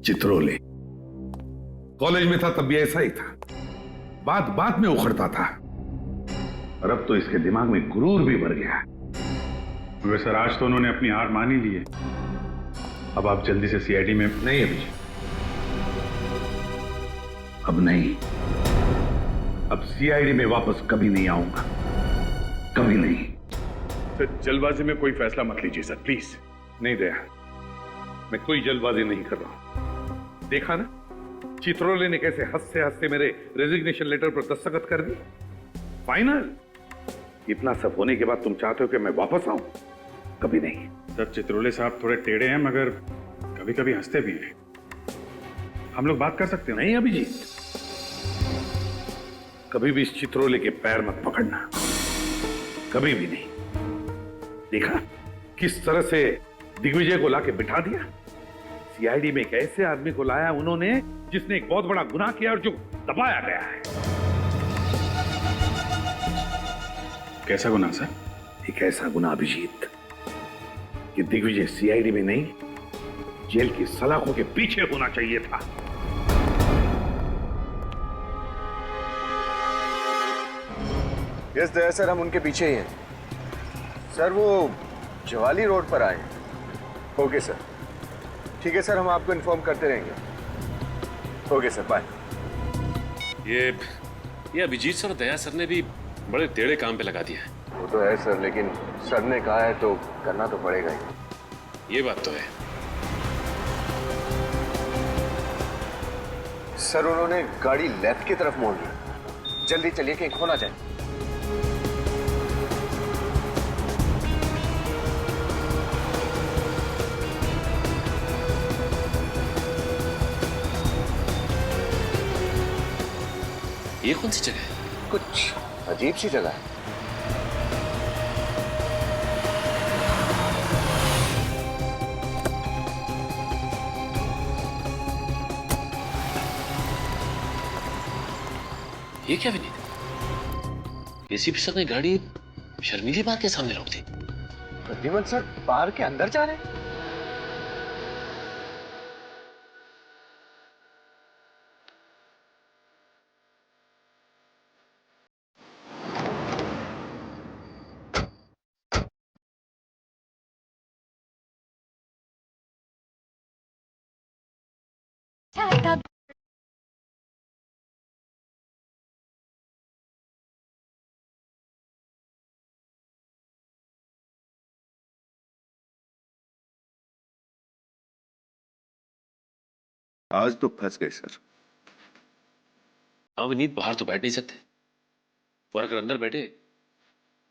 Chitrole. College में था तब भी ऐसा ही था, बात बात में उखड़ता था, और अब तो इसके दिमाग में गुरूर भी भर गया। मगर सर आज तो उन्होंने अपनी हार मान ही ली है। अब आप जल्दी से सीआईडी में। नहीं अभिजीत, अब नहीं। अब सीआईडी में वापस कभी नहीं आऊंगा, कभी नहीं। सर जल्दबाजी में कोई फैसला मत लीजिए सर, प्लीज। नहीं दया, मैं कोई जल्दबाजी नहीं कर रहा हूं। देखा ना चित्रोले ने कैसे हंसते हंसते मेरे रेजिग्नेशन लेटर पर दस्तखत कर दी। फाइनल। इतना सब होने के बाद तुम चाहते हो कि मैं वापस आऊं? कभी नहीं। सर चित्रोले साहब थोड़े टेढ़े हैं, मगर कभी कभी हंसते भी हैं। हम लोग बात कर सकते हैं। नहीं अभिजीत, कभी भी इस चित्रोले के पैर मत पकड़ना, कभी भी नहीं। देखा किस तरह से दिग्विजय को लाके बिठा दिया। सीआईडी में एक ऐसे आदमी को लाया उन्होंने जिसने एक बहुत बड़ा गुनाह किया और जो दबाया गया है। कैसा गुनाह सर? एक ऐसा गुनाह अभिजीत कि दिग्विजय सीआईडी में नहीं, जेल की सलाखों के पीछे होना चाहिए था। यस दया सर, हम उनके पीछे ही हैं सर। वो जवाली रोड पर आए। ओके सर, ठीक है सर, हम आपको इन्फॉर्म करते रहेंगे। Okay sir, bye. ये अभिजीत सर और दया सर ने भी बड़े टेढ़े काम पे लगा दिया है। वो तो है सर, लेकिन सर ने कहा है तो करना तो पड़ेगा ही। ये बात तो है सर, उन्होंने गाड़ी लेफ्ट की तरफ मोड़ ली। जल्दी चलिए कहीं खो ना जाए। ये कौन सी जगह है? कुछ अजीब सी जगह है। ये क्या विनीत? एसीपी सर ने गाड़ी शर्मीली बार के सामने रोक दी। प्रद्युमन सर बाहर के अंदर जा रहे हैं। आज तो फंस गए सर। हाँ विनीत, बाहर तो बैठ नहीं सकते, और अगर अंदर बैठे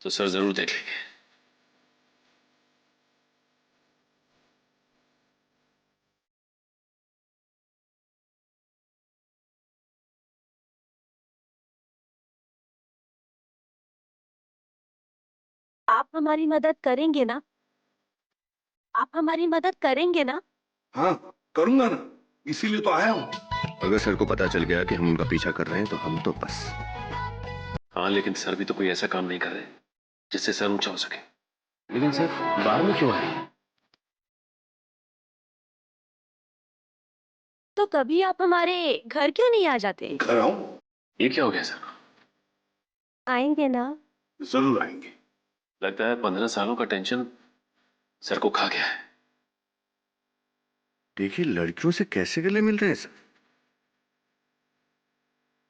तो सर जरूर देख लेंगे। आप हमारी मदद करेंगे ना? आप हमारी मदद करेंगे ना? हाँ करूंगा ना, इसीलिए तो आया हूँ। अगर सर को पता चल गया कि हम उनका पीछा कर रहे हैं तो हम तो बस। हाँ लेकिन सर भी तो कोई ऐसा काम नहीं कर रहे जिससे सर ऊंचा हो सके। लेकिन सर बाहर में क्यों आए? तो कभी आप हमारे घर क्यों नहीं आ जाते? घर आऊं? ये क्या हो गया सर? आएंगे ना? जरूर आएंगे। लगता है 15 सालों का टेंशन सर को खा गया है। देखिए लड़कियों से कैसे गले मिल रहे हैं सर।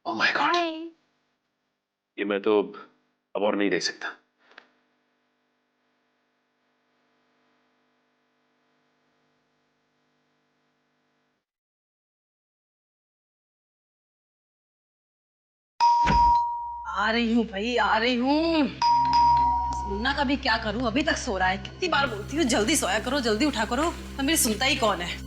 ओह माय गॉड, ये मैं तो अब और नहीं देख सकता। आ रही हूँ भाई, आ रही हूँ। मुन्ना का भी क्या करूँ, अभी तक सो रहा है। कितनी बार बोलती हूँ जल्दी सोया करो, जल्दी उठा करो, तो मेरी सुनता ही कौन है।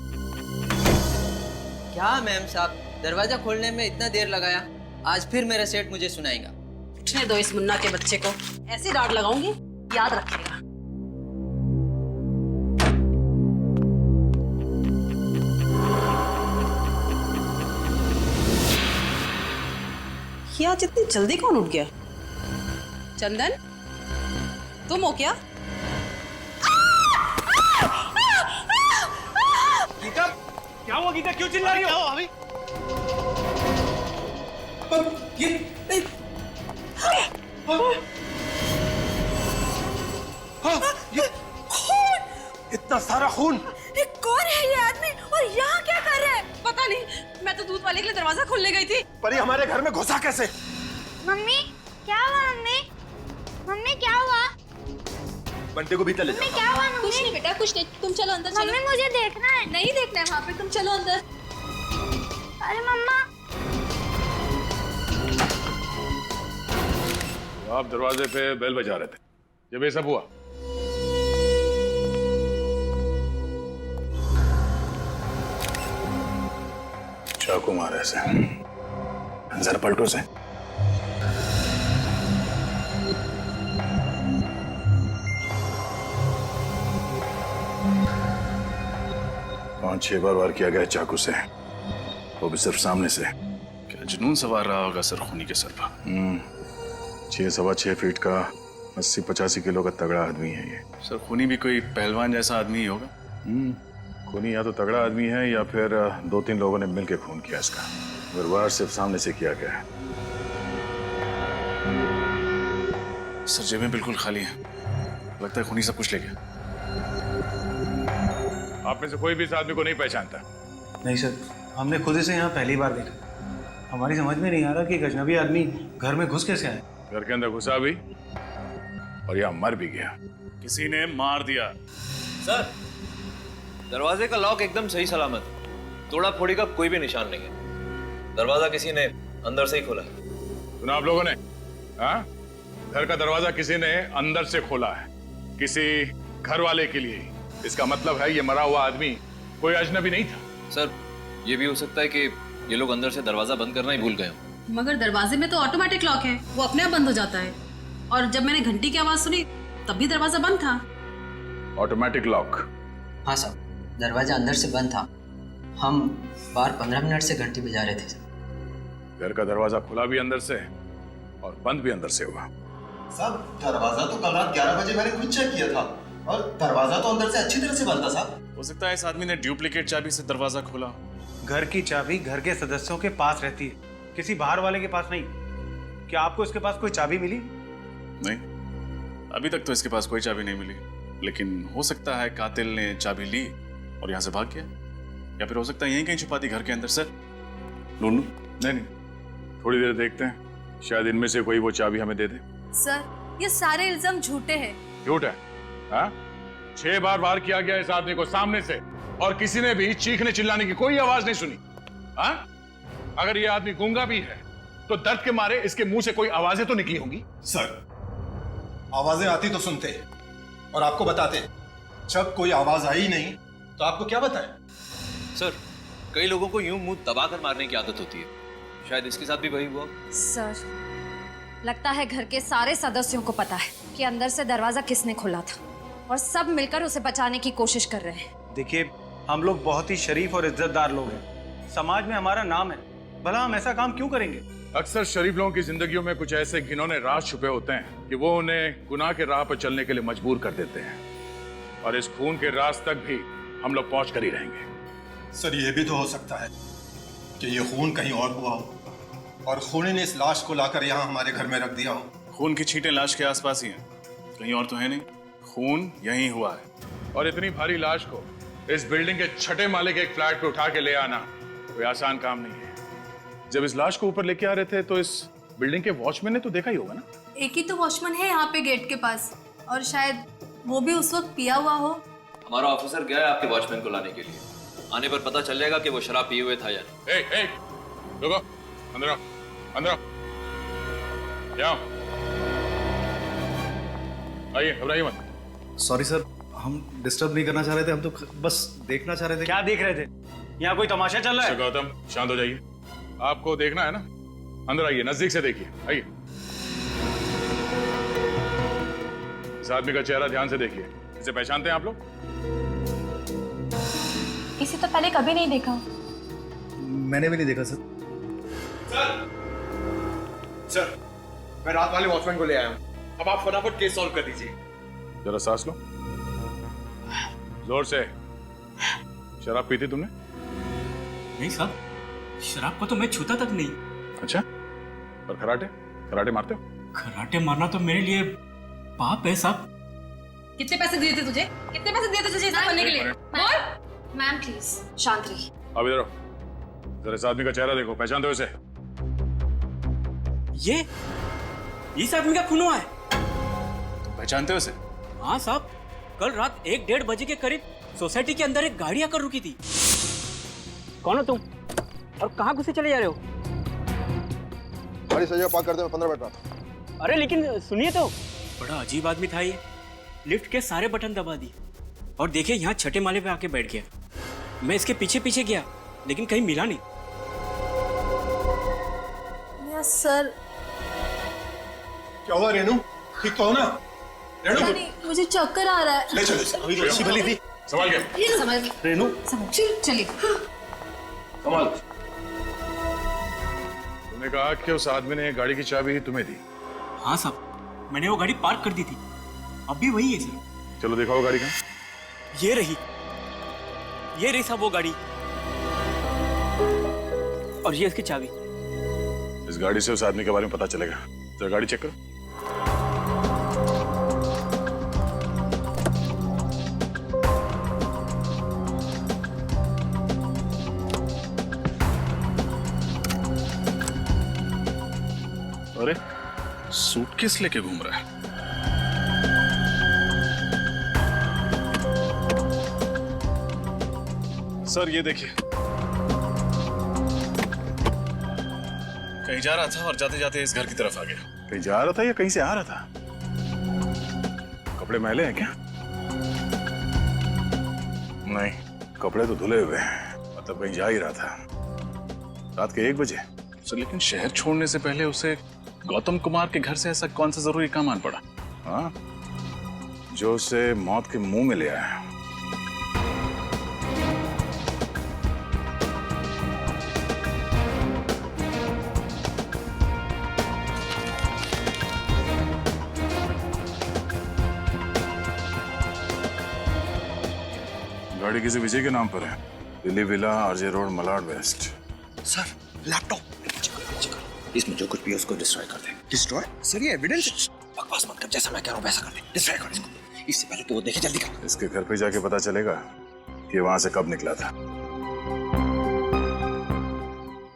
क्या मैम साहब, दरवाजा खोलने में इतना देर लगाया? आज फिर मेरा सेठ मुझे सुनाएगा। उठने दो इस मुन्ना के बच्चे को, ऐसी डांट लगाऊंगी याद रखेगा। ये आज इतनी जल्दी कौन उठ गया? चंदन, तुम हो क्या? गीता, क्या हुआ गीता, क्यों चिल्ला रही हो अभी? इतना सारा खून। ये कौन है ये आदमी और यहाँ क्या कर रहा है? पता नहीं, मैं तो दूध वाले के लिए दरवाजा खोलने गई थी। पर ये हमारे घर में घुसा कैसे? मम्मी क्या हुआ? मम्मी मम्मी क्या हुआ? बंटे को भीतर ले मम्मी क्या हुआ? मम्मी कुछ नहीं बेटा, कुछ नहीं, तुम चलो अंदर चलो। मम्मी मुझे देखना है। नहीं देखना है वहाँ पे, तुम चलो अंदर। अरे मम्मा आप दरवाजे पे बेल बजा रहे थे जब ये सब हुआ। चाकू मारे से, जरा पलटो से। पांच छह बार वार किया गया चाकू से, वो भी सिर्फ सामने से। क्या जुनून सवार रहा होगा सर खूनी के सर पर। 6-6.25 फीट का 80-85 किलो का तगड़ा आदमी है ये। सर खूनी भी कोई पहलवान जैसा आदमी ही होगा। खूनी या तो तगड़ा आदमी है या फिर 2-3 लोगों ने मिलकर खून किया इसका। मगर वार सिर्फ सामने से किया गया है। सर जेबें बिल्कुल खाली हैं, लगता है खूनी सब कुछ ले गया। आप में से कोई भी इस आदमी को नहीं पहचानता? नहीं सर, हमने खुद इसे यहाँ पहली बार देखा। हमारी समझ में नहीं आ रहा कि एक अजनबी आदमी घर में घुस कैसे आए। घर के अंदर घुसा भी और यहाँ मर भी गया। किसी ने मार दिया। सर, दरवाजे का लॉक एकदम सही सलामत है, तोड़ा फोड़ी का कोई भी निशान नहीं है। दरवाजा किसी ने अंदर से ही खोला है। सुना आप लोगों ने? हाँ, घर का दरवाजा किसी ने अंदर से खोला है, किसी घर वाले के लिए। इसका मतलब है ये मरा हुआ आदमी कोई अजनबी नहीं था। सर, ये भी हो सकता है कि ये लोग अंदर से दरवाजा बंद करना ही भूल गए हों। मगर दरवाजे में तो ऑटोमेटिक लॉक है, वो अपने आप बंद हो जाता है। और जब मैंने घंटी की आवाज सुनी तब भी दरवाजा बंद था। Automatic lock? हाँ साहब, दरवाजा अंदर से बंद था। हम बाहर 15 मिनट से घंटी बजा रहे थे। घर का दरवाजा खुला भी अंदर से और बंद भी अंदर से हुआ। साहब, दरवाजा तो कल रात 11 बजे मैंने खुद चेक किया था और दरवाजा तो अंदर से अच्छी तरह से बंद था साहब। हो सकता है इस आदमी ने डुप्लीकेट चाबी से दरवाजा खोला। घर की चाबी घर के सदस्यों के पास रहती है, किसी बाहर वाले के पास नहीं। क्या आपको इसके पास कोई चाबी मिली? नहीं, अभी तक तो इसके पास कोई चाबी नहीं मिली, लेकिन हो सकता है कातिल ने चाबी ली और यहाँ से भाग गया, या फिर हो सकता है यहीं कहीं छुपा दी घर के अंदर। सर ढूंढ लूं? नहीं, थोड़ी देर देखते हैं, शायद इनमें से कोई वो चाबी हमें दे दे। सर, ये सारे इल्जाम झूठे हैं। झूठ है? हाँ? 6 बार वार किया गया इस आदमी को सामने से और किसी ने भी चीखने चिल्लाने की कोई आवाज नहीं सुनी। हाँ? अगर ये आदमी गूंगा भी है तो दर्द के मारे इसके मुंह से कोई आवाजें तो निकली होंगी। सर, आवाजें आती तो सुनते और आपको बताते। जब कोई आवाज आई नहीं तो आपको क्या बताएं? सर, कई लोगों को यूं मुंह दबाकर मारने की आदत होती है, शायद इसके साथ भी वही हुआ। सर, लगता है घर के सारे सदस्यों को पता है कि अंदर से दरवाजा किसने खोला था और सब मिलकर उसे बचाने की कोशिश कर रहे हैं। देखिए, हम लोग बहुत ही शरीफ और इज्जतदार लोग हैं, समाज में हमारा नाम है, भला हम ऐसा काम क्यों करेंगे? अक्सर शरीफ लोगों की जिंदगियों में कुछ ऐसे घिनौने राज छुपे होते हैं कि वो उन्हें गुनाह के राह पर चलने के लिए मजबूर कर देते हैं, और इस खून के राज तक भी हम लोग पहुंच कर ही रहेंगे। सर, ये भी तो हो सकता है कि ये खून कहीं और हुआ हो और खूनी ने इस लाश को लाकर यहाँ हमारे घर में रख दिया हो। खून की छींटें लाश के आसपास ही हैं, कहीं और तो है नहीं। खून यहीं हुआ है। और इतनी भारी लाश को इस बिल्डिंग के 6ठे माले के एक फ्लैट पे उठा के ले आना कोई आसान काम नहीं है। जब इस लाश को ऊपर लेके आ रहे थे तो इस बिल्डिंग के वॉचमैन ने तो देखा ही होगा ना। एक ही तो वॉचमैन है यहाँ पे गेट के पास, और शायद वो भी उस वक्त पिया हुआ हो। हमारा ऑफिसर गया है आपके वॉचमैन को लाने के लिए, आने पर पता चल जाएगा कि वो शराब पिए हुए था या नहीं। रुको, अंदर आओ, अंदर आओ, जाओ, आइए, घबराइए मत। सॉरी सर, हम डिस्टर्ब नहीं करना चाह रहे थे, हम तो बस देखना चाह रहे थे। क्या देख रहे थे? यहाँ कोई तमाशा चल रहा है? गौतम, शांत हो जाइए। आपको देखना है ना, अंदर आइए, नजदीक से देखिए, आइए। इस आदमी का चेहरा ध्यान से देखिए। इसे पहचानते हैं आप लोग? इसे तो पहले कभी नहीं देखा। मैंने भी नहीं देखा सर। सर, मैं रात वाले वॉचमैन को ले आया हूँ, अब आप फटाफट केस सॉल्व कर दीजिए। जरा सांस लो, जोर से। शराब पी थी तुमने? नहीं साहब, शराब को तो मैं छूता तक नहीं। अच्छा, और कराटे? कराटे मारते हो? कराटे मारना तो मेरे लिए पाप है साहब। कितने पैसे दिए थे तुझे? कितने पैसे दिए थे तुझे ऐसा करने के लिए? बोल। मैम प्लीज शांत रहिए। अब इधर आओ, जरा इस आदमी का चेहरा देखो, पहचानते हो इसे? ये इस आदमी का खून हुआ है। तुम पहचानते हो इसे? हाँ साहब, कल रात 1-1:30 बजे के करीब सोसाइटी के अंदर एक गाड़ी आकर रुकी थी। कौन हो तुम और कहाँ घुसे चले जा रहे हो? गाड़ी सजा पार्क करते मैं 15 मिनट में आता हूं। अरे लेकिन सुनिए तो, बड़ा अजीब आदमी था ये। लिफ्ट के सारे बटन दबा दिए और देखिए यहाँ छठे माले पे आके बैठ गया। मैं इसके पीछे पीछे गया लेकिन कहीं मिला नहीं। Yes sir. क्या हुआ रेनू? ठीक तो हो ना? रेनू मुझे चक्कर आ रहा है। ले चलो इसे। अभी तो अच्छी भली थी। संभाल के। ये समझ रेनू, चलिए। कमाल। तुमने कहा कि उस आदमी ने गाड़ी की चाबी ही तुम्हें दी? हाँ साहब, मैंने वो गाड़ी पार्क कर दी थी। अभी वही है सर। चलो दिखाओ गाड़ी कहाँ। ये रही साहब वो गाड़ी, और ये इसकी चाबी। इस गाड़ी से उस आदमी के बारे में पता चलेगा। जरा गाड़ी चेक करो। अरे सूटकेस लेके घूम रहा है। सर ये देखिए, कहीं जा रहा था और जाते जाते इस घर की तरफ आ गया। कहीं जा रहा था या कहीं से आ रहा था? कपड़े मैले हैं क्या? नहीं, कपड़े तो धुले हुए हैं, मतलब कहीं जा ही रहा था। रात के 1 बजे। सर लेकिन शहर छोड़ने से पहले उसे गौतम कुमार के घर से ऐसा कौन सा जरूरी काम आन पड़ा? हाँ, जो उसे मौत के मुंह में ले आया। गाड़ी किसी विजय के नाम पर है। Delhi villa, RJ road, Malad west. Sir laptop इसमें जो कुछ भी है उसको डिस्ट्रॉय कर दे। डिस्ट्रॉय? सर ये एविडेंस। बकवास मत कर, जैसा मैं कह रहा हूँ वैसा कर दे। डिस्ट्रॉय कर इसको। इससे पहले तो वो देखे, जल्दी कर। इसके घर पे जाके पता चलेगा कि वहां से कब निकला था।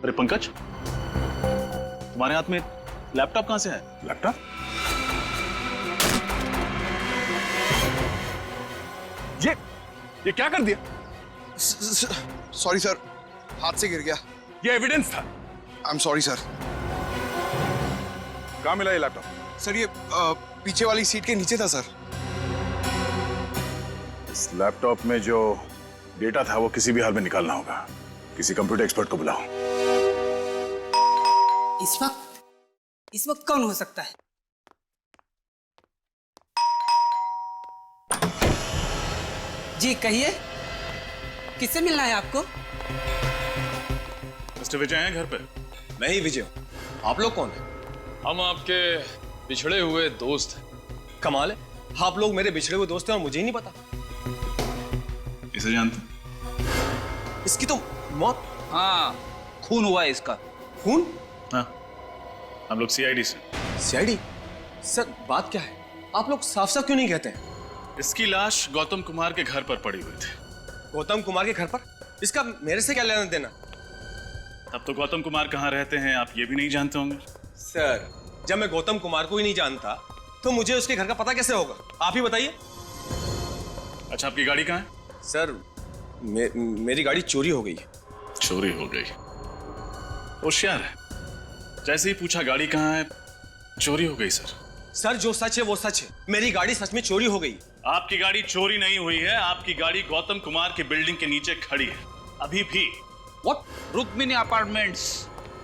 अरे पंकज, तुम्हारे हाथ में लैपटॉप कहां से है? लैपटॉप? ये क्या कर दिया? सॉरी सर, हाथ से गिर गया। ये एविडेंस था। I am sorry sir. कहाँ मिला ये लैपटॉप? सर ये पीछे वाली सीट के नीचे था सर। इस लैपटॉप में जो डेटा था वो किसी भी हाल में निकालना होगा। किसी कंप्यूटर एक्सपर्ट को बुलाओ। इस वक्त कौन हो सकता है? जी कहिए, किससे मिलना है आपको? मिस्टर विजय हैं घर पे? मैं ही विजय हूँ। आप लोग कौन हैं? हम आपके बिछड़े हुए दोस्त हैं। कमाल है, आप लोग मेरे बिछड़े हुए दोस्त हैं और मुझे ही नहीं पता। इसे जानते? इसकी तो मौत। हाँ, खून हुआ है इसका। खून? हाँ, हम लोग सीआईडी से। सीआईडी? सर बात क्या है? आप लोग साफ साफ क्यों नहीं कहते हैं? इसकी लाश गौतम कुमार के घर पर पड़ी हुई थी। गौतम कुमार के घर पर? इसका मेरे से क्या लेना देना? तब तो गौतम कुमार कहाँ रहते हैं आप ये भी नहीं जानते होंगे। सर जब मैं गौतम कुमार को ही नहीं जानता तो मुझे उसके घर का पता कैसे होगा? आप ही बताइए। अच्छा, आपकी गाड़ी कहाँ है? सर मेरी गाड़ी चोरी हो गई है। चोरी हो गई? होशियार है। जैसे ही पूछा गाड़ी कहाँ है, चोरी हो गई। सर जो सच है वो सच है। मेरी गाड़ी सच में चोरी हो गई। आपकी गाड़ी चोरी नहीं हुई है। आपकी गाड़ी गौतम कुमार की बिल्डिंग के नीचे खड़ी है अभी भी। व्हाट? रुक्मिणी अपार्टमेंट्स,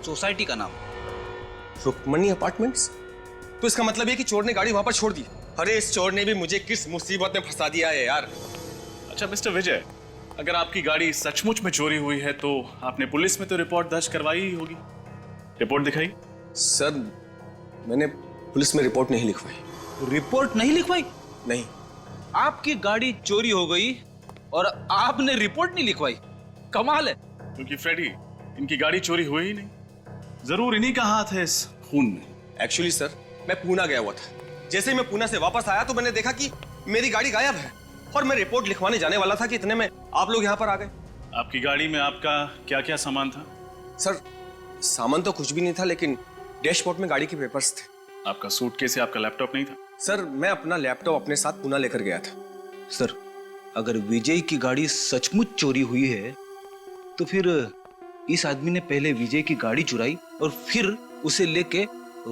सोसाइटी का नाम। रुक्मिणी अपार्टमेंट्स? तो इसका मतलब ये कि चोर ने गाड़ी वहां पर छोड़ दी। अरे इस चोर ने भी मुझे किस मुसीबत में फंसा दिया है यार। अच्छा मिस्टर विजय, अगर आपकी गाड़ी सचमुच में चोरी हुई है तो आपने पुलिस में तो रिपोर्ट दर्ज करवाई ही होगी। रिपोर्ट दिखाई। सर मैंने पुलिस में रिपोर्ट नहीं लिखवाई। रिपोर्ट नहीं लिखवाई? नहीं। आपकी गाड़ी चोरी हो गई और आपने रिपोर्ट नहीं लिखवाई? कमाल है। क्योंकि फ्रेडी, इनकी गाड़ी चोरी हुई ही नहीं। जरूर इन्हीं का हाथ है इस खून में। एक्चुअली सर, मैं पूना गया हुआ था। जैसे ही मैं पूना से वापस आया तो मैंने देखा कि मेरी गाड़ी गायब है और मैं रिपोर्ट लिखवाने जाने वाला था कि इतने में आप लोग यहाँ पर आ गए। आपकी गाड़ी में आपका क्या क्या सामान था? सर, सामान तो कुछ भी नहीं था, लेकिन डैशबोर्ड में गाड़ी के पेपर्स थे। आपका सूटकेस या आपका लैपटॉप नहीं था? सर, मैं अपना लैपटॉप अपने साथ पूना लेकर गया था। सर, अगर विजय की गाड़ी सचमुच चोरी हुई है तो फिर इस आदमी ने पहले विजय की गाड़ी चुराई और फिर उसे लेके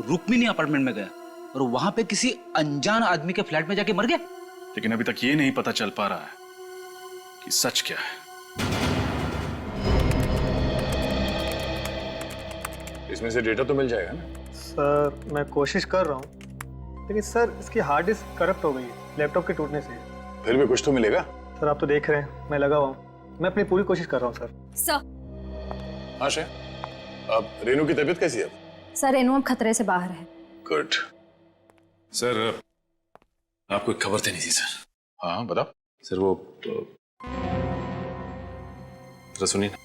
रुक्मिणी अपार्टमेंट में गया और वहां पे किसी अनजान आदमी के फ्लैट में जाके मर गया। लेकिन अभी तक ये नहीं पता चल पा रहा है कि सच क्या है। इसमें से डेटा तो मिल जाएगा ना? सर, मैं कोशिश कर रहा हूँ, लेकिन सर इसकी हार्ड डिस्क करप्ट हो गई है लैपटॉप के टूटने से। फिर भी कुछ तो मिलेगा। सर, आप तो देख रहे हैं मैं लगा हुआ हूँ, मैं अपनी पूरी कोशिश कर रहा हूँ सर। सर। हाँ शेर, अब रेनू की तबीयत कैसी है? सर, रेनू अब खतरे से बाहर है। गुड। सर, आपको एक खबर देनी थी सर। हाँ बताओ। सर वो जरा सुनिए ना।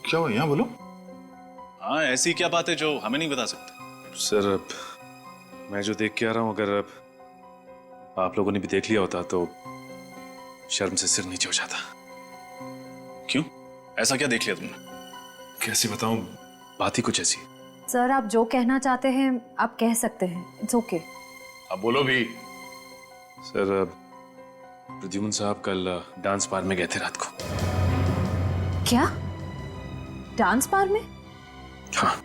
क्या हुआ, यहाँ बोलो। हाँ, ऐसी क्या बात है जो हमें नहीं बता सकते? सर, मैं जो देख के आ रहा हूँ, अगर आप लोगों ने भी देख लिया होता तो शर्म से सिर नीचे हो जाता। क्यों? ऐसा क्या देख लिया तुमने? कैसे बताऊं, बात ही कुछ ऐसी। सर, आप जो कहना चाहते हैं आप कह सकते हैं, इट्स ओके। अब बोलो भी। सर, प्रद्युम्न साहब कल डांस बार में गए थे रात को। क्या? डांस बार में? हाँ,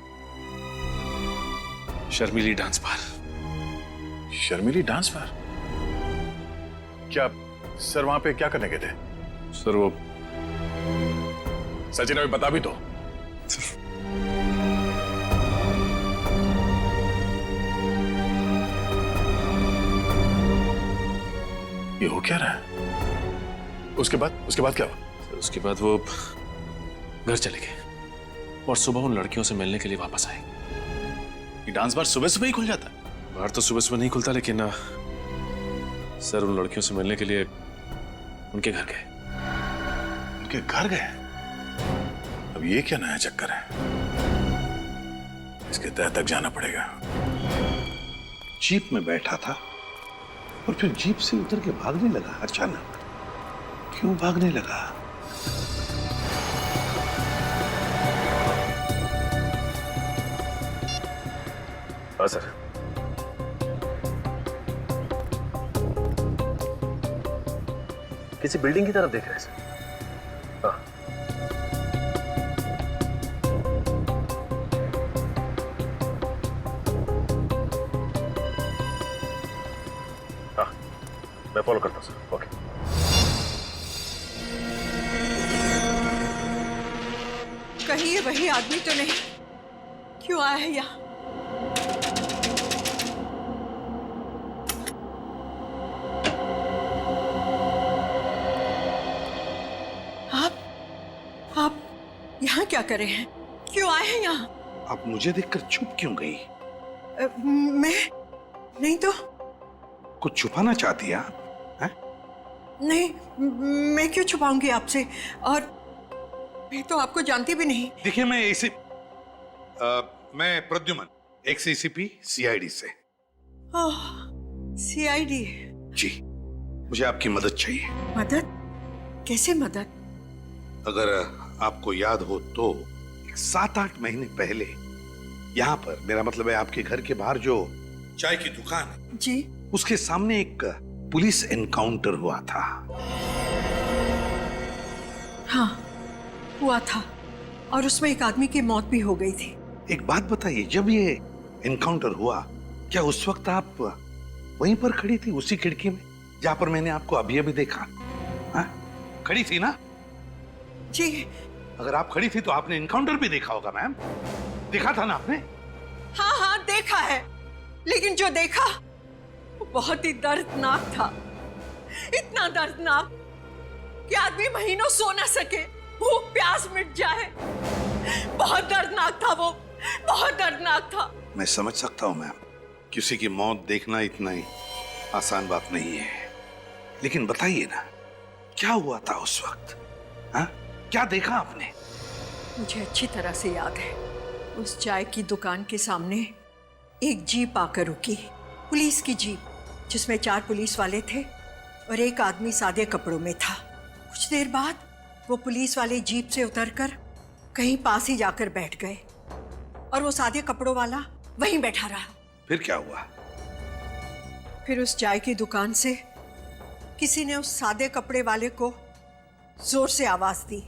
शर्मिली डांस बार। शर्मिली डांस बार? क्या सर वहां पे क्या करने गए थे? सर वो सचिन, अभी बता भी तो। ये हो क्या रहा है? उसके बाद क्या हुआ? सर, उसके बाद वो घर चले गए और सुबह उन लड़कियों से मिलने के लिए वापस आए। ये डांस बार सुबह सुबह ही खुल जाता है? बार तो सुबह सुबह नहीं खुलता, लेकिन सर उन लड़कियों से मिलने के लिए उनके घर गए। उनके घर गए? अब ये क्या नया चक्कर है? इसके तह तक जाना पड़ेगा। जीप में बैठा था और फिर जीप से उतर के भागने लगा अचानक। क्यों भागने लगा? हाँ सर। किसी बिल्डिंग की तरफ देख रहे हैं सर। हाँ। हाँ, मैं फॉलो करता हूँ सर। ओके। कहीं ये वही आदमी तो नहीं? क्यों आया है यहाँ? आप यहाँ क्या कर रहे हैं? क्यों आए हैं यहाँ? आप मुझे देखकर चुप क्यों गई? मैं नहीं तो। कुछ छुपाना चाहती है आप? नहीं, मैं क्यों छुपाऊंगी आपसे? और मैं तो आपको जानती भी नहीं। देखिए, मैं प्रद्युम्न, एक्स एसीपी सीआईडी से। ओह, सीआईडी? जी, मुझे आपकी मदद चाहिए। मदद? कैसे मदद? अगर आपको याद हो तो 7-8 महीने पहले यहाँ पर, मेरा मतलब है आपके घर के बाहर जो चाय की दुकान है जी, उसके सामने एक पुलिस एनकाउंटर हुआ था। हाँ, हुआ था और उसमें एक आदमी की मौत भी हो गई थी। एक बात बताइए, जब ये एनकाउंटर हुआ क्या उस वक्त आप वहीं पर खड़ी थी, उसी खिड़की में जहां पर मैंने आपको अभी अभी देखा? खड़ी थी ना? जी। अगर आप खड़ी थी तो आपने एनकाउंटर भी देखा होगा मैम। देखा था ना आपने? हाँ हाँ, देखा है, लेकिन जो देखा वो बहुत ही दर्दनाक था। इतना दर्दनाक कि आदमी महीनों सो ना सके, भूख प्यास मिट जाए। बहुत दर्दनाक था वो, बहुत दर्दनाक था। मैं समझ सकता हूं मैम, किसी की मौत देखना इतना ही आसान बात नहीं है, लेकिन बताइए ना क्या हुआ था उस वक्त? हाँ? क्या देखा आपने? मुझे अच्छी तरह से याद है, उस चाय की दुकान के सामने एक जीप आकर रुकी, पुलिस की जीप, जिसमें 4 पुलिस वाले थे और एक आदमी सादे कपड़ों में था। कुछ देर बाद वो पुलिस वाले जीप से उतरकर कहीं पास ही जाकर बैठ गए और वो सादे कपड़ों वाला वहीं बैठा रहा। फिर क्या हुआ? फिर उस चाय की दुकान से किसी ने उस सादे कपड़े वाले को जोर से आवाज दी,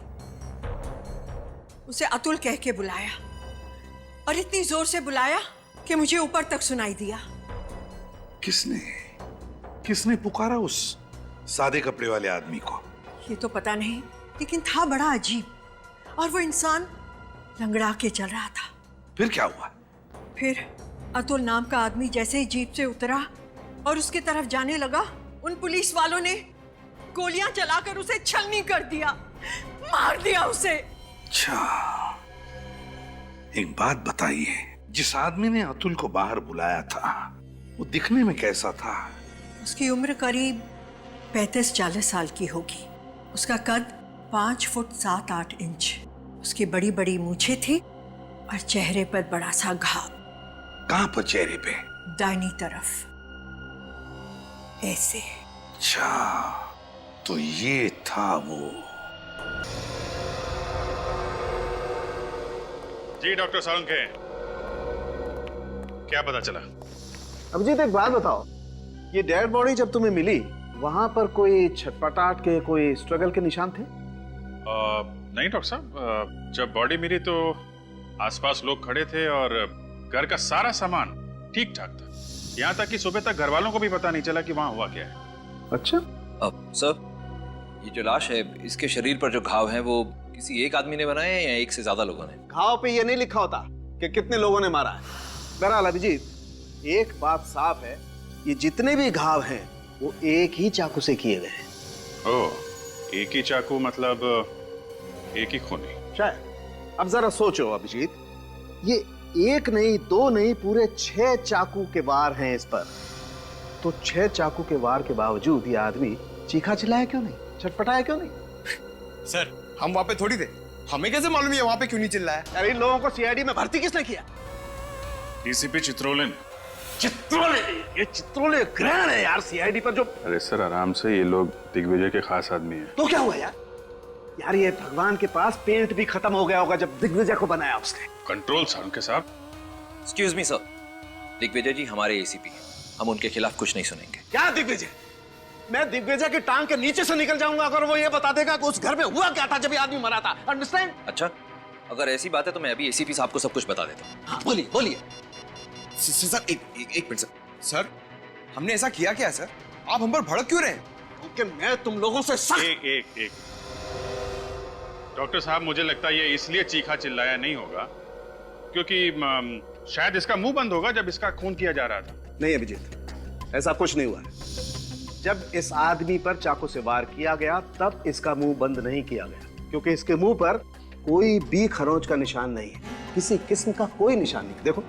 उसे अतुल कह के बुलाया और इतनी जोर से बुलाया कि मुझे ऊपर तक सुनाई दिया। किसने पुकारा उस सादे कपड़े वाले आदमी को? ये तो पता नहीं, लेकिन था बड़ा अजीब, और वो इंसान लंगड़ा के चल रहा था। फिर क्या हुआ? फिर अतुल नाम का आदमी जैसे ही जीप से उतरा और उसकी तरफ जाने लगा, उन पुलिस वालों ने गोलियां चलाकर उसे छलनी कर दिया, मार दिया उसे। अच्छा, एक बात बताइए, जिस आदमी ने अतुल को बाहर बुलाया था वो दिखने में कैसा था? उसकी उम्र करीब 35-40 साल की होगी। उसका कद 5 फुट 7-8 इंच। उसकी बड़ी बड़ी मूछें थी और चेहरे पर बड़ा सा घाव। कहां पर चेहरे पे? दाहिनी तरफ, ऐसे। अच्छा, तो ये था वो। जी डॉक्टर सालुंखे, क्या पता चला? अभिजीत एक बात बताओ, ये डेड बॉडी जब तुम्हें मिली वहां पर कोई छटपटाहट के, कोई स्ट्रगल के निशान थे? नहीं डॉक्टर साहब, जब बॉडी मिली तो आसपास लोग खड़े थे और घर का सारा सामान ठीक ठाक था। यहाँ तक कि सुबह तक घर वालों को भी पता नहीं चला कि वहाँ हुआ क्या है। अच्छा। अब सर, ये जो लाश है, इसके शरीर पर जो घाव हैं वो किसी एक आदमी ने बनाए हैं या एक से ज्यादा लोगों ने? घाव पे ये नहीं लिखा होता कि कितने लोगों ने मारा है। बहरहाल अभिजीत, एक बात साफ है, ये जितने भी घाव हैं वो एक ही चाकू से किए गए हैं। ओह, एक ही चाकू मतलब एक ही खूनी? शायद। अब जरा सोचो अभिजीत, ये एक नहीं, 2 नहीं, पूरे 6 चाकू के वार हैं इस पर। तो 6 चाकू के वार के बावजूद ये आदमी चीखा चिल्लाया क्यों नहीं, छटपटाया क्यों नहीं? सर, हम वहां पे थोड़ी थे, हमें कैसे मालूम है वहां पे क्यों नहीं चिल्लाया? अरे इन लोगों को सीआईडी में भर्ती किसने किया? डीसीपी चित्रोले ने। चित्रोले? ये चित्रोले ग्रहण है यार सीआईडी पर जो। अरे सर आराम से, ये लोग दिग्विजय के खास आदमी हैं। तो क्या हुआ यार? यार ये भगवान के पास पेंट भी खत्म हो गया होगा जब दिग्विजय को बनाया उसने। कंट्रोल सालुंखे साहब। एक्सक्यूज मी सर, दिग्विजय जी हमारे एसीपी हैं, हम उनके खिलाफ कुछ नहीं सुनेंगे। क्या दिग्विजय? मैं दिग्विजय की टांग के नीचे से निकल जाऊंगा अगर वो ये बता देगा कि उस घर में हुआ क्या था जब ये आदमी मरा था। अंडरस्टैंड? अच्छा, अगर ऐसी बात है तो मैं अभी एसीपी साहब को सब कुछ बता देता हूँ। हाँ, बोलिए बोलिए। सर एक मिनट सर, हमने ऐसा किया क्या सर? आप हम पर भड़क क्यों रहे हैं? क्योंकि मैं तुम लोगों से सख्त। एक डॉक्टर साहब, मुझे लगता है ये इसलिए चीखा चिल्लाया नहीं होगा क्योंकि शायद इसका मुंह बंद होगा जब इसका खून किया जा रहा था। नहीं अभिजीत, ऐसा कुछ नहीं हुआ है। जब इस आदमी पर चाकू से वार किया गया तब इसका मुंह बंद नहीं किया गया, क्योंकि इसके मुंह पर कोई भी खरोंच का निशान नहीं है, किसी किस्म का कोई निशान नहीं। देखो,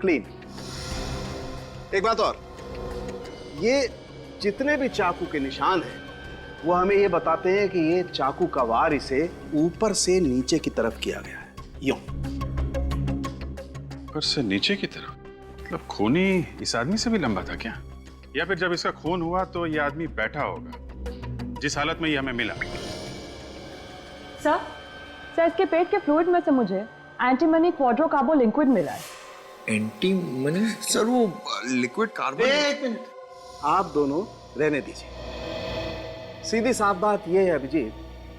क्लीन। एक बात और, ये जितने भी चाकू के निशान हैं वो हमें ये बताते हैं कि ये चाकू का वार इसे ऊपर से नीचे की तरफ किया गया है, यूं। ऊपर से नीचे की तरफ? मतलब खूनी इस आदमी से भी लंबा था क्या? या फिर जब इसका खून हुआ तो ये आदमी बैठा होगा जिस हालत में ये हमें मिला? सर इसके पेट के फ्लूइड में से मुझे एंटीमनी क्वाड्रोकार्बो लिक्विड मिला है। एंटीमनी? सर वो लिक्विड कार्बन। एक मिनट, आप दोनों रहने दीजिए। सीधी साफ बात यह है अभिजीत,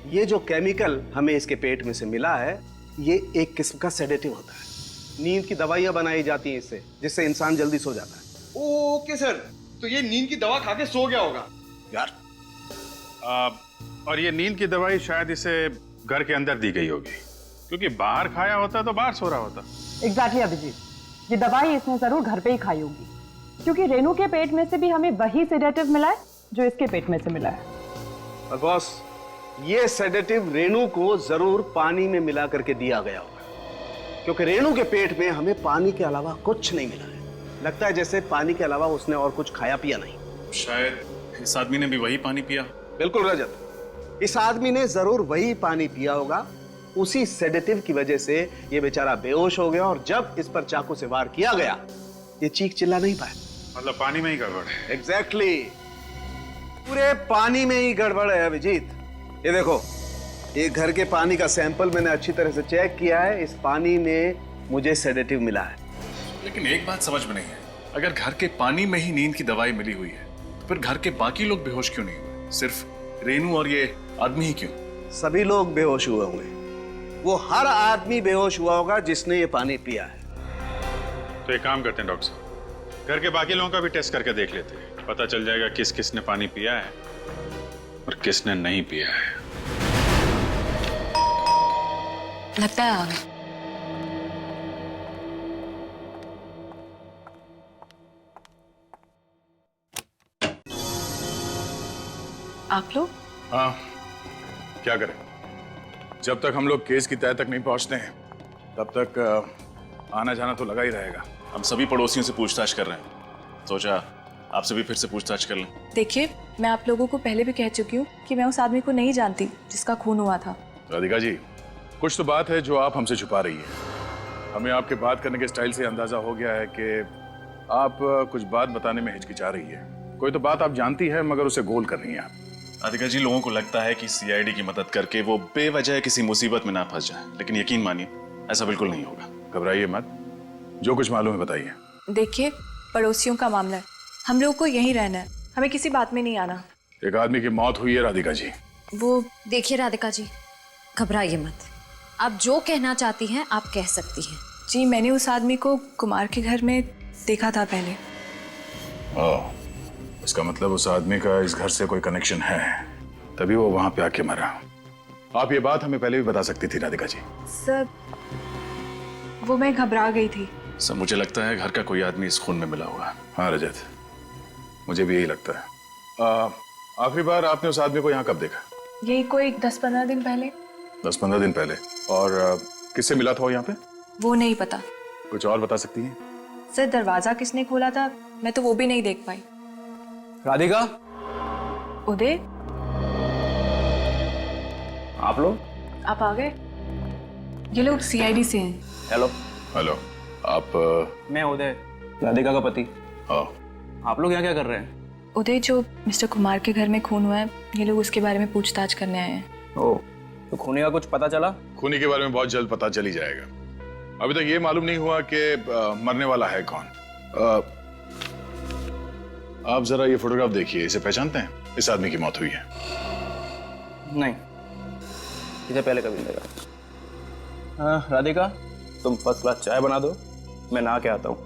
ये जो केमिकल हमें इसके पेट में से मिला है ये एक किस्म का सेडेटिव होता है। नींद की दवाइयां बनाई जाती हैं इससे, जिससे इंसान जल्दी सो जाता है। ओके सर, तो ये नींद की दवा खा के सो गया होगा यार। और ये नींद की दवाई शायद इसे घर के अंदर दी गई होगी, क्योंकि बाहर खाया होता तो बाहर सो रहा होता। एग्जैक्टली अभिजीत, ये दवाई इसने जरूर घर पे ही खाई होगी, क्योंकि रेनू के पेट में से भी हमें वही सेडेटिव मिला है जो इसके पेट में से मिला है। और बॉस, ये सेडेटिव रेनू को जरूर पानी में मिला करके दिया गया होगा, क्योंकि रेनू के पेट में हमें पानी के अलावा कुछ नहीं मिला है। लगता है जैसे पानी के अलावा उसने और कुछ खाया पिया नहीं। शायद इस आदमी ने भी वही पानी पिया। बिल्कुल रजत, इस आदमी ने जरूर वही पानी पिया होगा। उसी सेडेटिव की वजह से ये बेचारा बेहोश हो गया और जब इस पर चाकू से वार किया गया ये चीख चिल्ला नहीं पाया। मतलब पानी में ही गड़बड़ है। एग्जैक्टली पूरे पानी में ही गड़बड़ है अभिजीत। ये देखो, ये घर के पानी का सैंपल मैंने अच्छी तरह से चेक किया है। इस पानी में मुझे सेडेटिव मिला है। लेकिन एक बात समझ में नहीं है, अगर घर के पानी में ही नींद की दवाई मिली हुई है तो फिर घर के बाकी लोग बेहोश क्यों नहीं हुए? सिर्फ रेनू और ये आदमी ही क्यों? सभी लोग बेहोश हुए होंगे। वो हर आदमी बेहोश हुआ होगा जिसने ये पानी पिया है। तो एक काम करते हैं डॉक्टर साहब, घर के बाकी लोगों का भी टेस्ट करके देख लेते हैं। पता चल जाएगा किस किसने पानी पिया है और किसने नहीं पिया है। लगता है आ गए। आप लोग? हाँ, क्या करें, जब तक हम लोग केस की तह तक नहीं पहुंचते हैं तब तक आना जाना तो लगा ही रहेगा। हम सभी पड़ोसियों से पूछताछ कर रहे हैं, सोचा आपसे भी फिर से पूछताछ कर लें। देखिए, मैं आप लोगों को पहले भी कह चुकी हूँ कि मैं उस आदमी को नहीं जानती जिसका खून हुआ था। राधिका जी, कुछ तो बात है जो आप हमसे छुपा रही है। हमें आपके बात करने के स्टाइल से अंदाजा हो गया है कि आप कुछ बात बताने में हिचकिचा रही है। कोई तो बात आप जानती है मगर उसे गोल कर रही हैं आप। राधिका जी, लोगों को लगता है कि सीआईडी की मदद करके वो बेवजह किसी मुसीबत में ना फंस जाए, लेकिन यकीन मानिए ऐसा बिल्कुल नहीं होगा। घबराइए मत, जो कुछ मालूम है बताइए। देखिए, पड़ोसियों का मामला है, हम लोगों को यहीं रहना है, हमें किसी बात में नहीं आना। एक आदमी की मौत हुई है राधिका जी। वो देखिए राधिका जी, घबराइए मत। आप जो कहना चाहती हैं आप कह सकती हैं। जी, मैंने उस आदमी को कुमार के घर में देखा था पहले। ओह, इसका मतलब उस आदमी का इस घर से कोई कनेक्शन है, तभी वो वहां पे आके मरा। आप ये बात हमें पहले भी बता सकती थी राधिका जी। सर, वो मैं घबरा गई थी। सर, मुझे लगता है घर का कोई आदमी इस खून में मिला हुआ है। हाँ रजत, मुझे भी यही लगता है। आखिरी बार आपने उस आदमी को यहाँ कब देखा? यही कोई 10-15 दिन पहले। 10-15 दिन पहले? और किससे मिला था वो यहाँ पे? वो नहीं पता। कुछ और बता सकती हैं? सर, दरवाजा किसने खोला था मैं तो वो भी नहीं देख पाई। राधिका, उदय, आप लोग? आप आ गए? ये लोग सीआईडी से हैं। हेलो। हेलो, आप? मैं उदय, राधिका का पति। हाँ। आप लोग यहाँ क्या कर रहे हैं? उदय, जो मिस्टर कुमार के घर में खून हुआ है, ये लोग उसके बारे में पूछताछ करने आए हैं। ओह, तो खूनी का कुछ पता चला? खूनी के बारे में बहुत जल्द पता चल ही जाएगा। अभी तक ये मालूम नहीं हुआ कि मरने वाला है कौन। आप जरा ये फोटोग्राफ देखिए, इसे पहचानते हैं? इस आदमी की मौत हुई है। नहीं, इसे पहले कभी नहीं देखा। हाँ राधिका, तुम फर्स्ट क्लास चाय बना दो, मैं नहा के आता हूँ।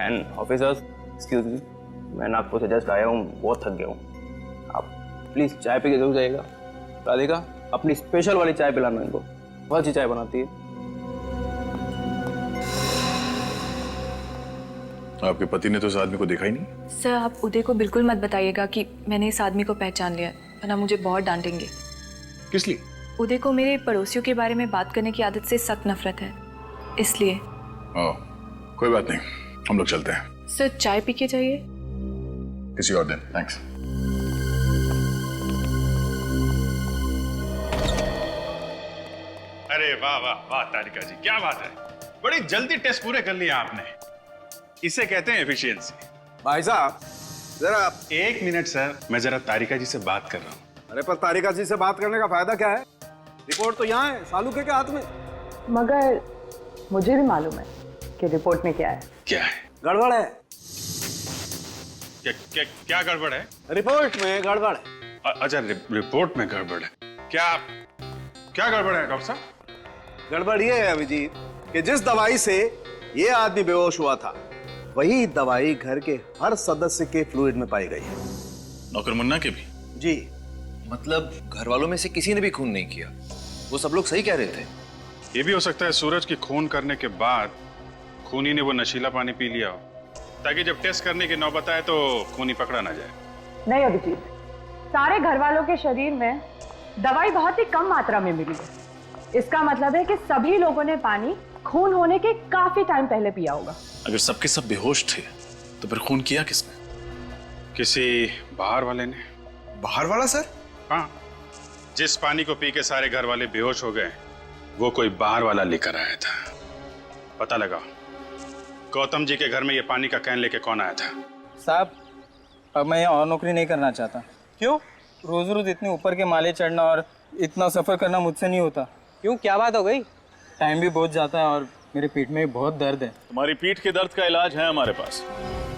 एंड ऑफिसर्स, एक्सक्यूज मी, मैं नागपुर से जस्ट आया हूँ, बहुत थक गया हूँ। आप प्लीज चाय पी के जरूर जाइएगा। राधिका, अपनी स्पेशल वाली चाय पिलाना इनको, बहुत अच्छी चाय बनाती है। आपके पति ने तो इस आदमी को देखा ही नहीं? सर, आप उदय को बिल्कुल मत बताइएगा कि मैंने इस आदमी को पहचान लिया, वरना मुझे बहुत डांटेंगे। किस लिए? उदय को मेरे पड़ोसियों के बारे में बात करने की आदत से सख्त नफरत है, इसलिए। ओह, कोई बात नहीं, हम लोग चलते हैं। सर, चाय पी के जाइए। किसी और दिन, थैंक्स। अरे वाह वाह वाह तारिका जी, क्या बात है, बड़ी जल्दी टेस्ट पूरे कर लिया आपने। इसे कहते हैं एफिशिएंसी। भाई साहब, जरा एक मिनट सर, मैं जरा तारिका जी से बात कर रहा हूँ। अरे पर तारिका जी से बात करने का फायदा क्या है? रिपोर्ट तो यहाँ है, सालू के हाथ में। मगर मुझे भी मालूम है कि रिपोर्ट में क्या है। क्या है? गड़बड़ है। क्या गड़बड़ है? रिपोर्ट में गड़बड़ है। अच्छा, रिपोर्ट में गड़बड़ है। क्या गड़बड़ है डॉक्टर साहब? गड़बड़ ये है अभिजीत कि जिस दवाई से ये आदमी बेहोश हुआ था, वही दवाई घर के हर सदस्य के फ्लूइड में पाई गई है। नौकर मुन्ना के भी? जी। मतलब घर वालों में से किसी ने भी खून नहीं किया? वो सब लोग सही कह रहे थे। ये भी हो सकता है सूरज की खून करने के बाद खूनी ने वो नशीला पानी पी लिया हो, ताकि जब टेस्ट करने की नौबत आए तो खूनी पकड़ा ना जाए। नहीं अभिजीत, सारे घर वालों के शरीर में दवाई बहुत ही कम मात्रा में मिली है। इसका मतलब है कि सभी लोगों ने पानी खून होने के काफी टाइम पहले पिया होगा। अगर सबके सब बेहोश थे तो फिर खून किया किसने? किसी बाहर वाले ने। बाहर वाला सर? हाँ, जिस पानी को पी के सारे घर वाले बेहोश हो गए वो कोई बाहर वाला लेकर आया था। पता लगाओ गौतम जी के घर में ये पानी का कैन लेके कौन आया था। साहब अब मैं यहाँ और नौकरी नहीं करना चाहता। क्यों? रोज रोज इतने ऊपर के माले चढ़ना और इतना सफर करना मुझसे नहीं होता। क्यों, क्या बात हो गई? टाइम भी बहुत जाता है और मेरे पीठ में भी बहुत दर्द है। तुम्हारी पीठ के दर्द का इलाज है हमारे पास।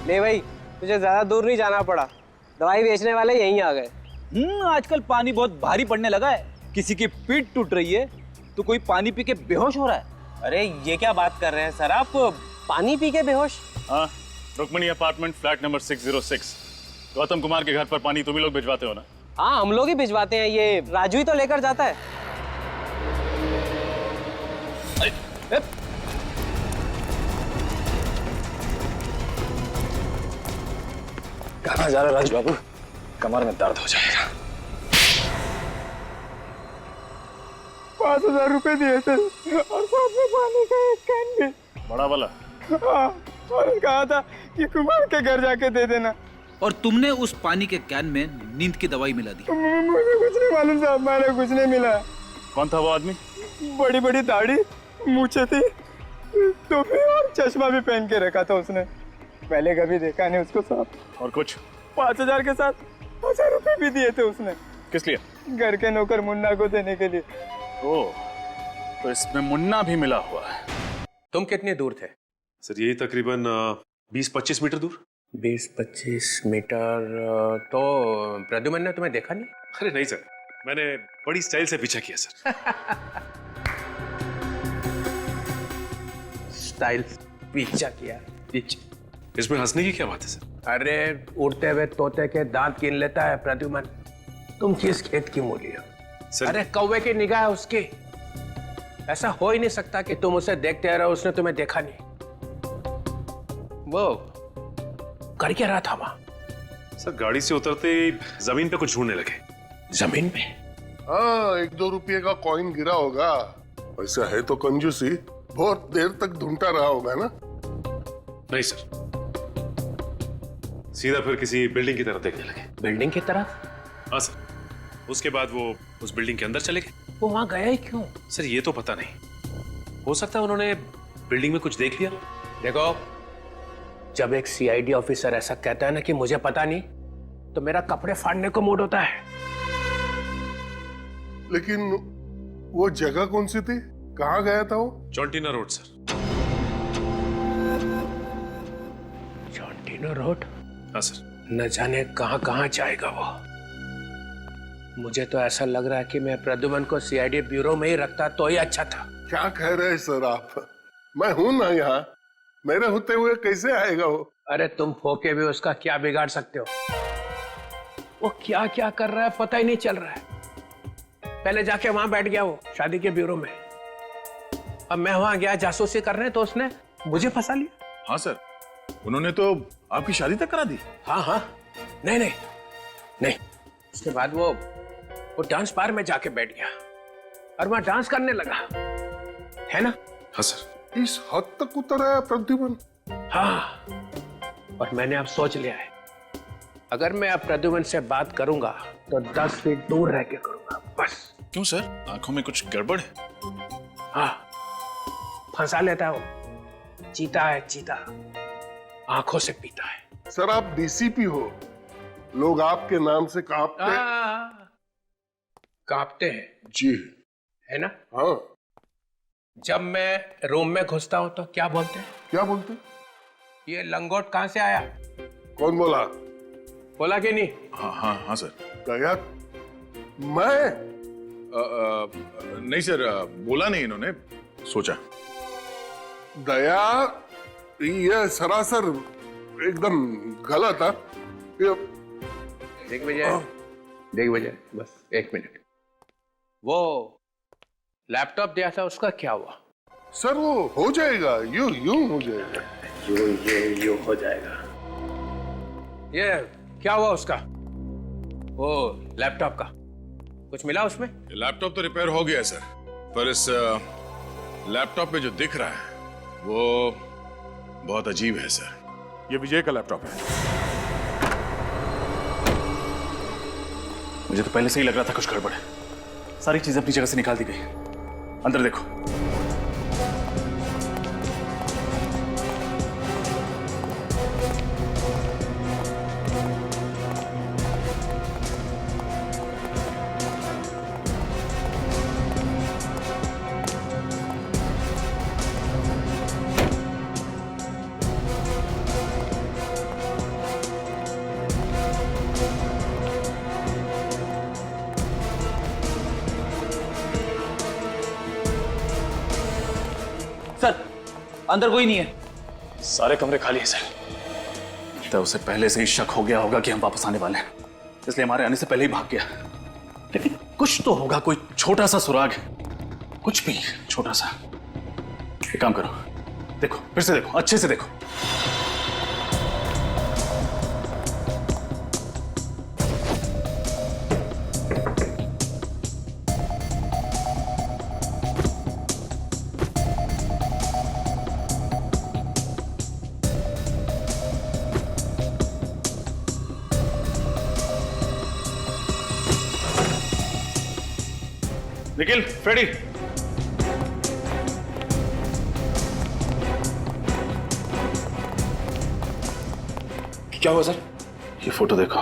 ले भाई, तुझे ज्यादा दूर नहीं जाना पड़ा, दवाई बेचने वाले यहीं आ गए। आजकल पानी बहुत भारी पड़ने लगा है। किसी की पीठ टूट रही है तो कोई पानी पी के बेहोश हो रहा है। अरे ये क्या बात कर रहे हैं सर आप, पानी पी के बेहोश? हाँ, Rukmani apartment flat number 606। Gautam Kumar के घर पर पानी तुम ही लोग भिजवाते हो ना? हाँ, हम लोग ही भिजवाते हैं, ये राजू ही तो लेकर जाता है। कहाँ जा रहे राजू बाबू? कमर में दर्द हो जाएगा। 5,000 रुपए दिए थे और साथ में पानी का एक कैन भी। बड़ा वाला? हाँ, और कहा था कि कुमार के घर जाके दे देना। और तुमने उस पानी के कैन में नींद की दवाई मिला दी। मुझे कुछ नहीं मालूम साहब, मैंने कुछ नहीं मिला। कौन था वो आदमी? बड़ी बड़ी दाढ़ी, मूछें थी, टोपी और चश्मा भी पहन के रखा था उसने। पहले कभी देखा नहीं उसको साहब। और कुछ? 5,000 के साथ 1,000 रुपए भी दिए थे उसने। किस लिए? घर के नौकर मुन्ना को देने के लिए। ओह, तो इसमें मुन्ना भी मिला हुआ है। तुम कितने दूर थे? सर यही तकरीबन 20-25 मीटर दूर। 20-25 मीटर। तो प्रद्युमन ने तुम्हें देखा नहीं? अरे नहीं सर, मैंने बड़ी स्टाइल से पीछा किया सर। स्टाइल पीछा किया? पीछा? इसमें हंसने की क्या बात है सर? अरे उड़ते हुए तोते के दांत गिन लेता है प्रद्युमन। तुम किस खेत की मूली हो? अरे कौवे की निगाह है उसकी। ऐसा हो ही नहीं सकता कि तुम उसे देखते रहो, उसने तुम्हें देखा नहीं। वो कर क्या रहा था वहां? सर गाड़ी से उतरते ही जमीन पे कुछ ढूंढने लगे। जमीन पे? हाँ, 1-2 रुपये का कॉइन गिरा होगा। वैसा है तो कंजूसी, बहुत देर तक ढूंढता रहा होगा ना? नहीं सर, सीधा फिर किसी बिल्डिंग की तरफ देखने लगे। बिल्डिंग की तरफ? हाँ सर। उसके बाद वो उस बिल्डिंग के अंदर चले गए। वो वहां गया ही क्यों? सर ये तो पता नहीं, हो सकता है उन्होंने बिल्डिंग में कुछ देख लिया। देखो, जब एक सीआईडी ऑफिसर ऐसा कहता है ना कि मुझे पता नहीं, तो मेरा कपड़े फाड़ने को मूड होता है। लेकिन वो जगह कौन सी थी? कहाँ गया था वो? चौंटीना रोड सर। चौंटीना रोड? हाँ सर। न जाने कहाँ कहाँ जाएगा वो। मुझे तो ऐसा लग रहा है कि मैं प्रद्युमन को सीआईडी ब्यूरो में ही रखता तो ही अच्छा था। क्या कह रहे हैं सर आप? मैं हूं ना यहाँ, मेरे होते हुए कैसे आएगा वो? अरे तुम फोके भी उसका क्या बिगाड़ सकते हो? वो क्या क्या कर रहा है पता ही नहीं चल रहा है। पहले जाके वहां बैठ गया वो शादी के ब्यूरो में। अब मैं वहां गया जासूसी करने तो उसने मुझे फंसा लिया। हाँ सर, उन्होंने तो आपकी शादी तक करा दी। हाँ हाँ, नहीं नहीं नहीं। उसके बाद वो डांस बार में जाके बैठ गया और वहां डांस करने लगा, है ना? हाँ सर। इस हद तक उतर आया प्रद्युमन? हाँ, और मैंने अब सोच लिया है, अगर मैं अब प्रद्युमन से बात करूंगा तो 10 फीट दूर रह के करूंगा बस। क्यों सर, आंखों में कुछ गड़बड़ है? हाँ, फंसा लेता है वो। चीता है चीता, आंखों से पीता है। सर आप डीसीपी हो, लोग आपके नाम से कांपते हैं जी, है ना? हाँ। जब मैं रूम में घुसता हूं तो क्या बोलते हैं? क्या बोलते? ये लंगोट कहां से आया? कौन बोला? बोला कि नहीं? हाँ हाँ हाँ सर। दया? मैं? नहीं सर, बोला नहीं इन्होंने, सोचा। दया ये सरासर एकदम गलत है। देख बजे बस 1 मिनट। वो लैपटॉप दिया था उसका क्या हुआ? सर वो हो जाएगा, यूं हो जाएगा। यूं हो जाएगा। ये क्या हुआ उसका? वो लैपटॉप का कुछ मिला उसमें? लैपटॉप तो रिपेयर हो गया सर, पर इस लैपटॉप में जो दिख रहा है वो बहुत अजीब है सर। ये विजय का लैपटॉप है। मुझे तो पहले से ही लग रहा था कुछ गड़बड़ है। सारी चीजें अपनी जगह से निकाल दी गई। अंदर देखो। सर अंदर कोई नहीं है। सारे कमरे खाली हैं सर। तो उसे पहले से ही शक हो गया होगा कि हम वापस आने वाले हैं, इसलिए हमारे आने से पहले ही भाग गया। लेकिन कुछ तो होगा, कोई छोटा सा सुराग, कुछ भी छोटा सा। एक काम करो, देखो, फिर से देखो, अच्छे से देखो। निखिल, फ्रेडी, क्या हुआ सर? ये फोटो देखो।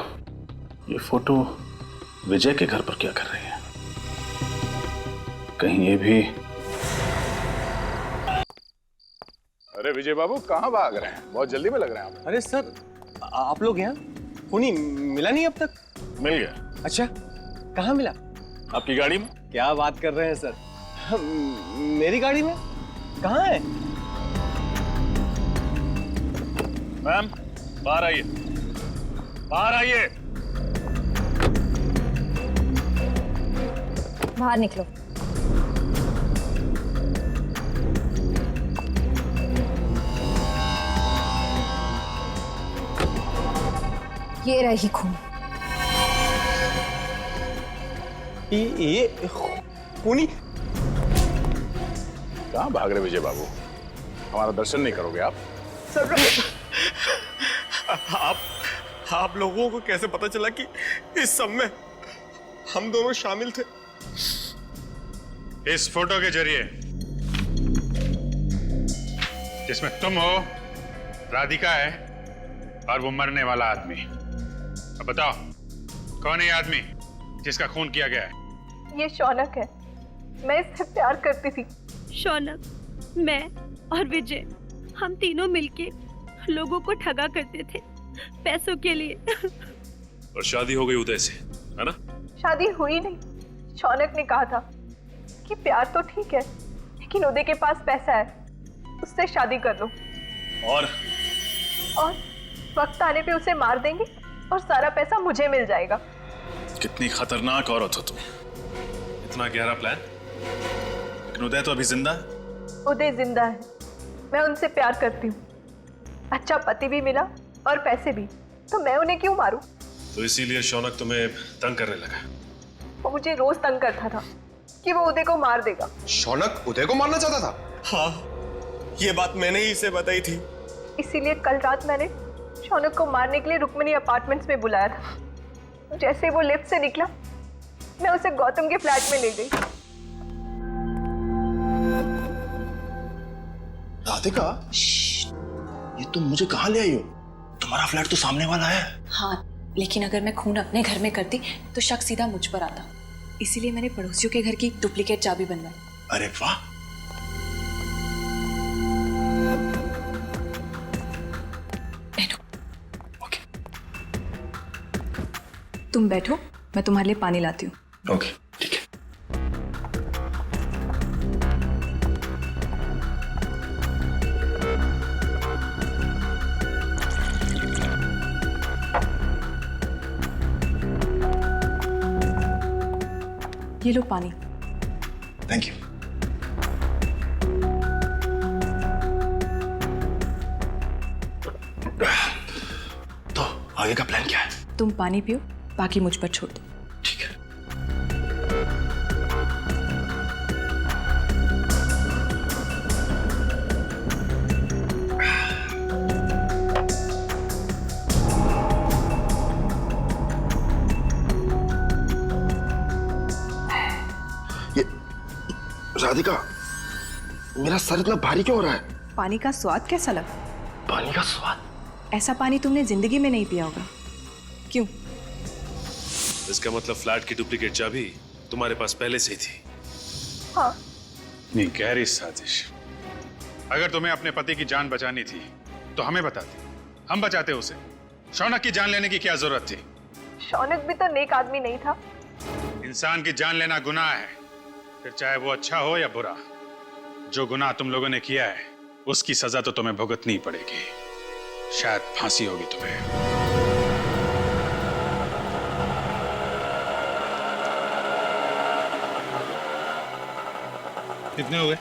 ये फोटो विजय के घर पर क्या कर रही है? कहीं ये भी। अरे विजय बाबू कहाँ भाग रहे हैं? बहुत जल्दी में लग रहे हैं आप। अरे सर, आप लोग यहाँ? खूनी मिला नहीं अब तक? मिल गया। अच्छा, कहाँ मिला? आपकी गाड़ी में। क्या बात कर रहे हैं सर? मेरी गाड़ी में? कहाँ है? मैम, बाहर आइए, बाहर आइए। बाहर निकलो। ये रही खून। ये खूनी? कहाँ भाग रहे विजय बाबू? हमारा दर्शन नहीं करोगे आप? सर, आप लोगों को कैसे पता चला कि इस सब में हम दोनों शामिल थे? इस फोटो के जरिए जिसमें तुम हो, राधिका है और वो मरने वाला आदमी। अब बताओ, कौन है ये आदमी जिसका खून किया गया है? ये शौनक है, मैं इससे प्यार करती थी। शौनक, मैं और विजय, हम तीनों मिलके लोगों को ठगा करते थे पैसों के लिए। और शादी हो गई उदय से, है ना? शादी हुई नहीं। शौनक ने कहा था कि प्यार तो ठीक है, लेकिन उदय के पास पैसा है, उससे शादी कर लो। और वक्त आने पे उसे मार देंगे और सारा पैसा मुझे मिल जाएगा। कितनी खतरनाक औरत हो तुम। इतना गहरा प्लान। लेकिन उदय तो अभी जिंदा है। उदय जिंदा है, मैं उनसे प्यार करती हूँ। अच्छा पति भी मिला और पैसे भी, तो मैं उन्हें क्यों मारूं? तो इसीलिए शौनक तुम्हें तंग करने लगा? वो मुझे रोज तंग करता था कि वो उदय को मार देगा। शौनक उदय को मारना चाहता था? हाँ, ये बात मैंने ही इसे बताई थी। इसीलिए कल रात मैंने शौनक को मारने के लिए रुक्मिणी अपार्टमेंट्स में बुलाया था। जैसे ही वो लिफ्ट से निकला, मैं उसे गौतम के फ्लैट में ले गई। राधिका, ये तुम मुझे कहाँ ले आई हो? तुम्हारा फ्लैट तो सामने वाला है। हाँ, लेकिन अगर मैं खून अपने घर में करती तो शक सीधा मुझ पर आता, इसीलिए मैंने पड़ोसियों के घर की डुप्लीकेट चाबी बनवाई। अरे वाह। ओके, तुम बैठो, मैं तुम्हारे लिए पानी लाती हूँ। ओके, ठीक है। ये लो पानी। Thank you. तो आगे का प्लान क्या है? तुम पानी पियो, बाकी मुझ पर छोड़ दो। ठीक है। राधिका, मेरा सर इतना भारी क्यों हो रहा है? पानी का स्वाद कैसा लगा? पानी का स्वाद? ऐसा पानी तुमने जिंदगी में नहीं पिया होगा। क्यों? इसका मतलब फ्लैट की डुप्लीकेट चाबी तुम्हारे पास पहले से ही थी। हाँ। नहीं, गहरी साजिश। अगर तुम्हें अपने पति की जान बचानी थी तो हमें बताते, हम बचाते उसे। शौनक की जान लेने की क्या जरूरत थी? शौनक भी तो नेक आदमी नहीं था। इंसान की जान लेना गुनाह है, फिर चाहे वो अच्छा हो या बुरा। जो गुनाह तुम लोगों ने किया है उसकी सजा तो तुम्हें भुगतनी ही पड़ेगी। शायद फांसी होगी तुम्हें। कितने हुए?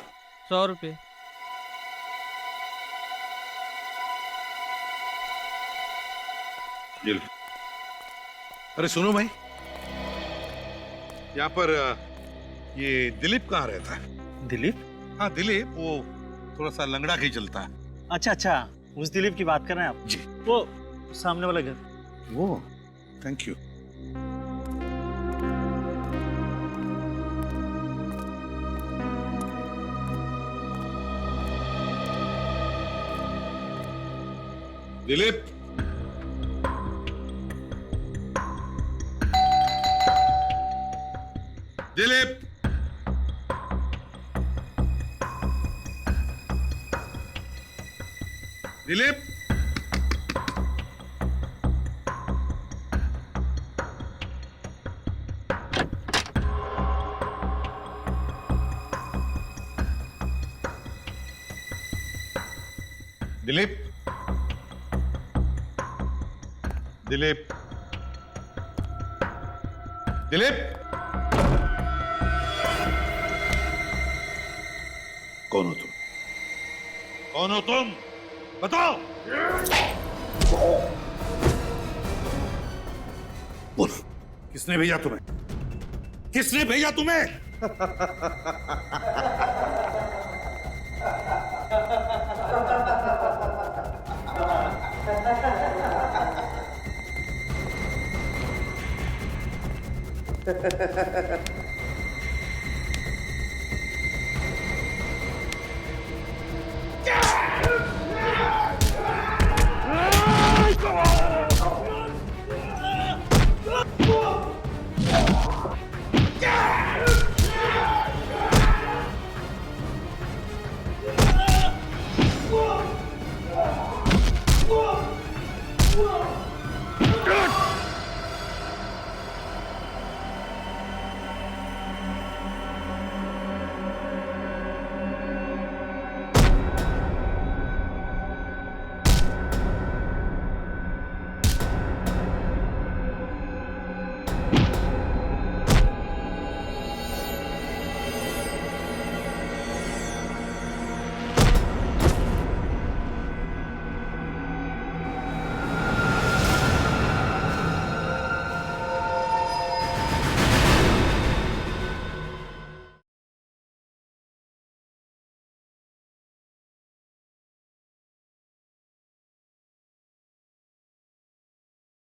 100 रुपये। अरे सुनो भाई, यहाँ पर ये दिलीप कहाँ रहता है? दिलीप? हाँ दिलीप, वो थोड़ा सा लंगड़ा के ही चलता है। अच्छा अच्छा, उस दिलीप की बात कर रहे हैं आप? जी। वो सामने वाला घर। वो, थैंक यू। दिलीप, दिलीप, दिलीप, दिलीप, दिलीप, दिलीप, कौन हो तुम? कौन हो तुम? बताओ। बोल, किसने भेजा तुम्हें? किसने भेजा तुम्हें?